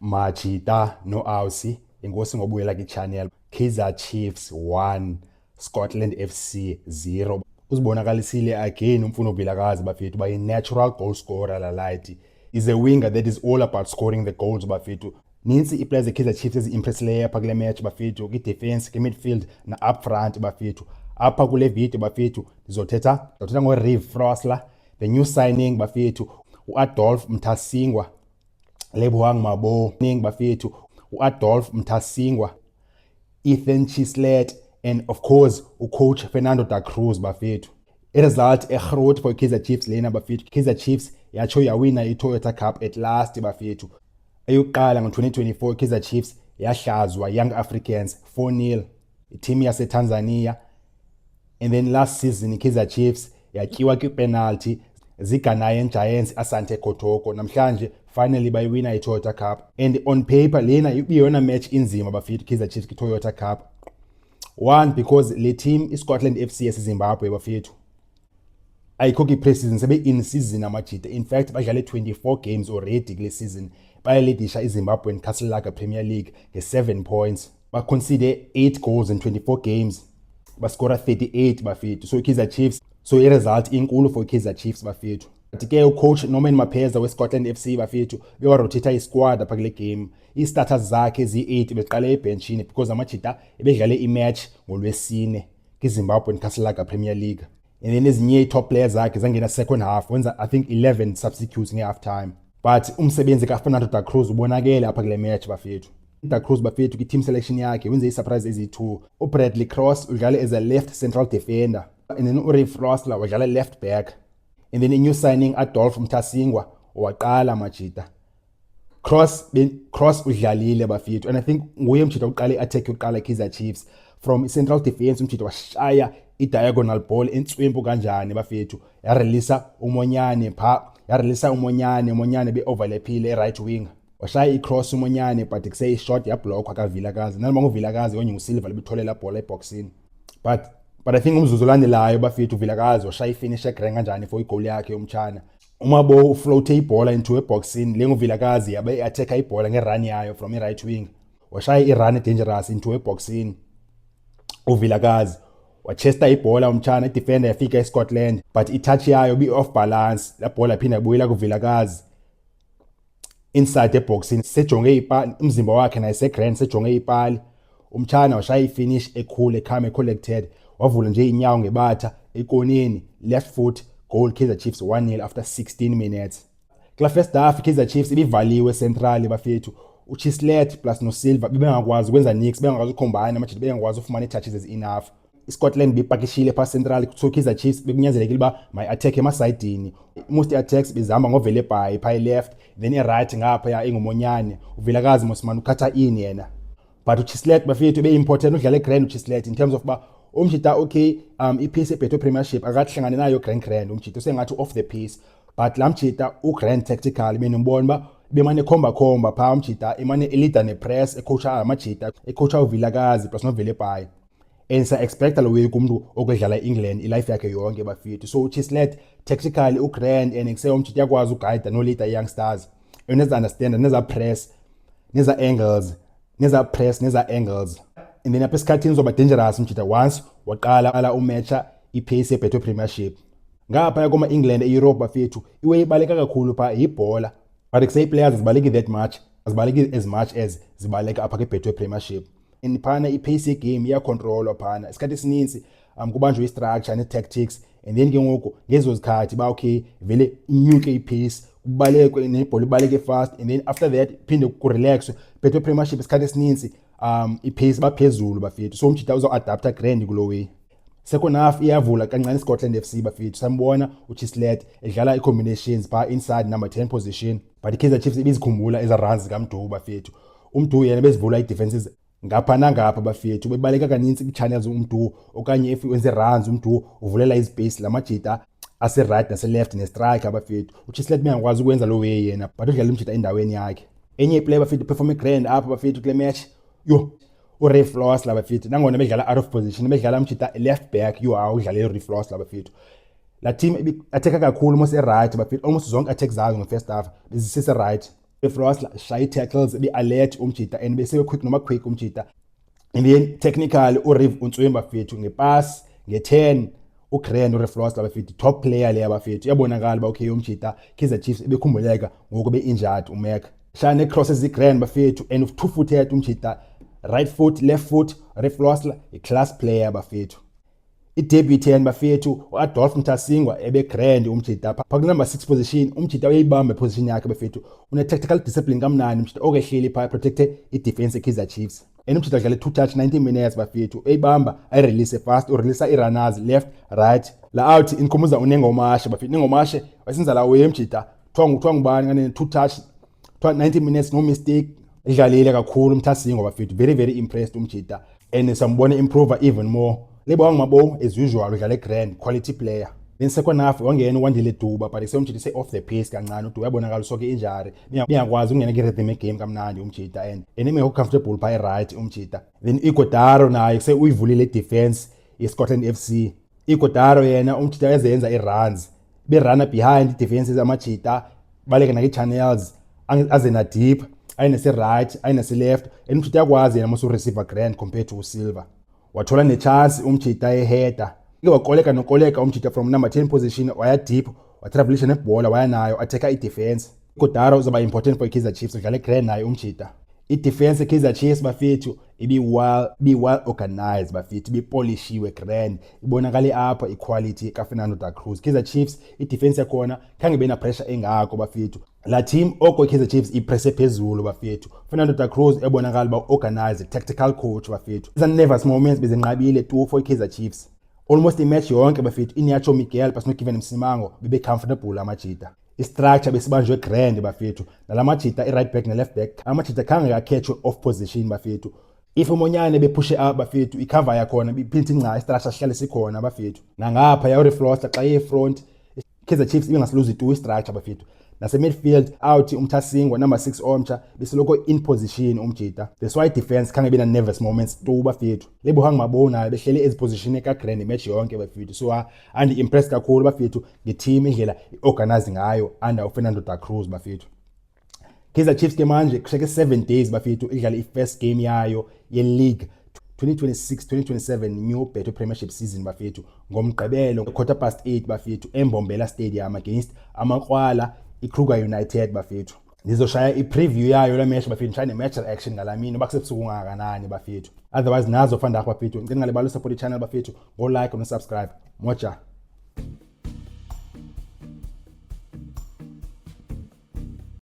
Machita no Aussie inkosi ngobuyela ki-channel. Kaizer Chiefs 1 Scotland FC 0. Uzibonakalisile again umfuno Vilakazi bafethu by a natural goal scorer lalight. Is a winger that is all about scoring the goals bafethu. Ninsi i-players Kaizer Chiefs ezi-impressileyo apha kule match bafethu, ki-defense, ki-midfield na up front bafethu. Apha kule video bafethu ndizothetha ngo-Reeve Frosler, the new signing bafethu, u-Adolf Mtasingwa, Lebohang Mabo ning bafethu, u-Adolf Mtasingwa, Ethan Chislet, and of course coach Fernando da Cruz bafethu. I-result egroot for Kaizer Chiefs lena bafethu. Kaizer Chiefs yatsho yawina i-Toyota Cup at last bafethu. Eyokuqala ngo-2024 Kaizer Chiefs yahlazwa Young Africans 4-0 i-team yase-Tanzania, and then last season Kaizer Chiefs yatyiwa kwi-penalty zi-Ghanaian Giants Asante Kotoko. Namhlanje finally bayiwina i-Toyota Cup, and on paper lena ibiyona match inzima bafethu Kaizer Chiefs ki-Toyota Cup. One, because le team i-Scotland FC yaseZimbabwe bafethu ayikho ki-pre-season, sebe in-season amajita. In fact badlale 24 games already kule season. Bayaledisha iZimbabwean Castle Premier League nge-7 points. Baconcede 8 goals in 24 games. Bascora 38 bafethu. So Kaizer Chiefs, so i-result inkulu for Kaizer Chiefs bafethu. But ke ucoach Norman Mapeza we-Scotland FC bafethu bewarotita i-squad apha kule game. I-starters zakhe zi-8 beqale ebenchini because amajita ebedlale i-match ngolwesine kwiZimbabwean Castle Premier League. And then ezinye i-top players zakhe zangena second half, wenza I think 11 substitutes nge-half time. But umsebenzi kaFernando da Cruz ubonakele apha kule match bafethu. Da Cruz bafethu ki-team selection yakhe wenze i-surprise ezi-2. uBradley Cross udlale as a left central defender, and then uReeve Frosler wadlala left back, and then a new signing Adolf Mtasingwa waqala majita. Cross udlalile bafethu, and I think nguye mjita uqala i-attack yokuqala Kaizer Chiefs from central defense. Umjita washaya i-diagonal ball entswempu kanjani bafethu, yarelisa uMonyane Monyane be-overlaphile e-right wing, washaya i-cross uMonyane but kusey-shot yablockwa kaVilakazi. Naloma nguVilakazi onye nguSilva lebitholela bhola eboxini, but I think umzuzu olandelayo bafethu uVilakazi washaya i-finish egreng kanjani for igoli yakhe yomtshana. Umabo ufloate ibhola into eboxini, le nguVilakazi yabe i-attacka ibhola nge-run yayo from i-right wing, washaya i-run dangerous into eboxini. uVilakazi wachesta ibhola umtshana, i-defender yafika eScotland but i-touch yayo bi-off balance, la bhola phinda buyela kuVilakazi inside eboxini. Sejonge ipali umzimba wakhe nayisegrand, sejonge ipali umtshana washaya i-finish ecool, calm, collected, wavula nje inyawo ngebatha ekoneni, left foot goal. Kaizer Chiefs 1-0 after 16 minutes. Kula first half Kaizer Chiefs ibivaliwe central bafethu. uChislet plus noSilva bebengakwazi ukwenza nix, bengakwazi ukucombine amajita, bengakwazi ufumana i-touches as enough. iScotland bepakishile pha central, so Kaizer Chiefs bekunyanzelekile uba may-attack emasayidini. Most attacks bezihamba ngoVelebhayi pha left, then i-right ngapha engumonyane uVilakazi mosman ukhatha in yena. But uChislet bafethu be-important udlala eGrand uChislet in terms of ba umjita okay, i-piece eBeto Premiership akahlangane nayo Grand umjita usengathi off the piece, but la mjita uGrand tactical mina ngibona ba bemane khomba pha umjita emane elida ne-press, ecoacha amajita, ecoacha uVilakazi plus noVelebhayi. And sa-expecta lo way kumuntu okudlala eEngland ilife yakhe yonke bafethu. So uChislet tactically uGrand, and kuse umjita yakwazi uguide no-leader youngstars, neza-understanda, neza-press, neza-angles, neza-angles. And then apha esikhathini zoba dangerous umjita once waqala umatcha i-pace eBeto Premiership. Ngapha kuma-England e-Europe bafethu iwe ibaleka kakhulu pha ibhola, but kuse i-players azibaleki that much, azibaleki as much as zibaleka apha kwiBeto Premiership. And phana i-pace ye-game iyacontrolwa phana isikhathi esininzi, kubanjwe i-structure ne-tactics, and then ke ngoku ngezo zikhathi ba okay vele inyuke i-pace, kubalekwe nebhola ibaleke fast, and then after that phinde kurelaxwe. Beto Premiership isikhathi esininzi i-pace baphezulu bafethu, so umjita uzo-adapta Grand kulo way. Second half iyavula kancane iScotland FC bafethu, sambona uChislet edlala i-combinations pha inside number 10 position, but iKaizer Chiefs ibizikhumbula eza-runs zikaMdu bafethu. uMdu yena bezivula i-defenses ngapha nangapha bafethu, bebaleka kaninzi kwi-channels uMdu, okanye if wenze runs uMdu uvulela ispace lamajita ase-right nase-left ne-striker bafethu. uChislet bengakwazi ukwenza lo way yena, but udlala umjita endaweni yakhe. Enye iplayer bafethu perform Grand apha bafethu kule match uReeve Frosler bafethu, nangona bedlala out of position, bedlala umjita left back, udlala uReeve Frosler bafethu. La team attacka kakhulu mos e-right bafethu, almost zonke attacks zayo nge-first half bezisese-right. Frostler shy tackles be alert umjita and bese quick noma quick umjita. And then technically uRiv Untswemba bafethu ngepass nge10 uGrand uRefrostler bafethu top player le yabafethu yabonakala ba okay umjita Kaizer Chiefs ebekhumbuleka ngoku be injured uMac shane crosses iGrand bafethu and of two footed umjita right foot left foot Refrostler a class player bafethu. I-debut bafethu uAdolf Mtasingwa ebeGrand umjita pha number 6 position umjita uyibamba position yakhe bafethu une tactical discipline kamnani umjita okehleli pha protecte i-defense eKaizer Chiefs. And umjita dlale 2 touch 90 minutes bafethu eyibamba ay release fast or release i-runners left right la out inkomuza uNengomashe bafethu Nengomashe wasenza la umjita thwa ngubani ngane 2 touch 90 minutes no mistake idlalile kakhulu Mtasingwa bafethu very impressed umjita and sambona improve even more. Lebo ngimabo as usual udlala Grand quality player. Then second half wangena uWandile Duba but umjita se off the pace kancane uDuba yabonakala soke injury. Ngiyakwazi ukungena ku-rhythm game kamnandi umjita and eneme comfortable by right umjita. Then Ighodaro naye se uyivulile defense yeScotland FC. Ighodaro yena umjita ezenza i-runs. Be runner behind defenses amajita baleke na channels azena deep ayinese right ayinese left and umjita yakwazi yena musu receiver Grand compared to Silver. Wathola nechance umjita eheader wakoleka nokoleka umjita from number 10 position waya deep watravelisha nebhola waya nayo attacker i-defense. Ighodaro uzoba important for Kaizer Chiefs udlala Grand nayo umjita. I-defense eKaizer Chiefs bafethu ibi well organized bafethu bipolishiwe Grand ibonakale apha equality kaFernando da Cruz. Kaizer Chiefs i-defense yakhona khange bena pressure engako bafethu. La team oko Kaizer Chiefs ipresse phezulu bafethu. Fernando da Cruz ebonakala ba organized tactical coach bafethu. Iza nervous moments bezinqabile tu for Kaizer Chiefs. Almost imatch yonke bafethu Inacho Miguel plus no Given Msimango bebe comfortable amajita. I-structure besibanjwe Grand bafethu nalamajita i-right back ne-left back amajita khange catch off position bafethu. If uMonyane bepush up bafethu i-cover yakhona biphinta inca i-structure sihlale sikhona bafethu. Nangapha ya uRefrostler xa ye-front Kaizer Chiefs ibingasilose tu i-structure bafethu. Nase midfield out Mtasingwa number 6 omtsha besiloko in position umjita. That's why defense khange bena nervous moments tu bafethu. Lebo hangibabona behlele ez position eka Grand match yonke bafethu. So andi impressed kakhulu bafethu ngeteam indlela iorganize ngayo under uFernando da Cruz bafethu. Kaizer Chiefs ke manje kusheke 7 days bafethu idlala i-first game yayo ye-league 2026-2027 new Betway Premiership season bafethu ngomgqibelo 8:15 bafethu eMbombela Stadium against amakrwala iKruger United bafethu. Nizoshaya i-preview yayo la match bafethu shaya ne-match reaction ngalamini bakusebusuku ngakanani bafethu. Otherwise nazo fanda bafethu ngicela ngale balo support i-channel bafethu go like no subscribe moja.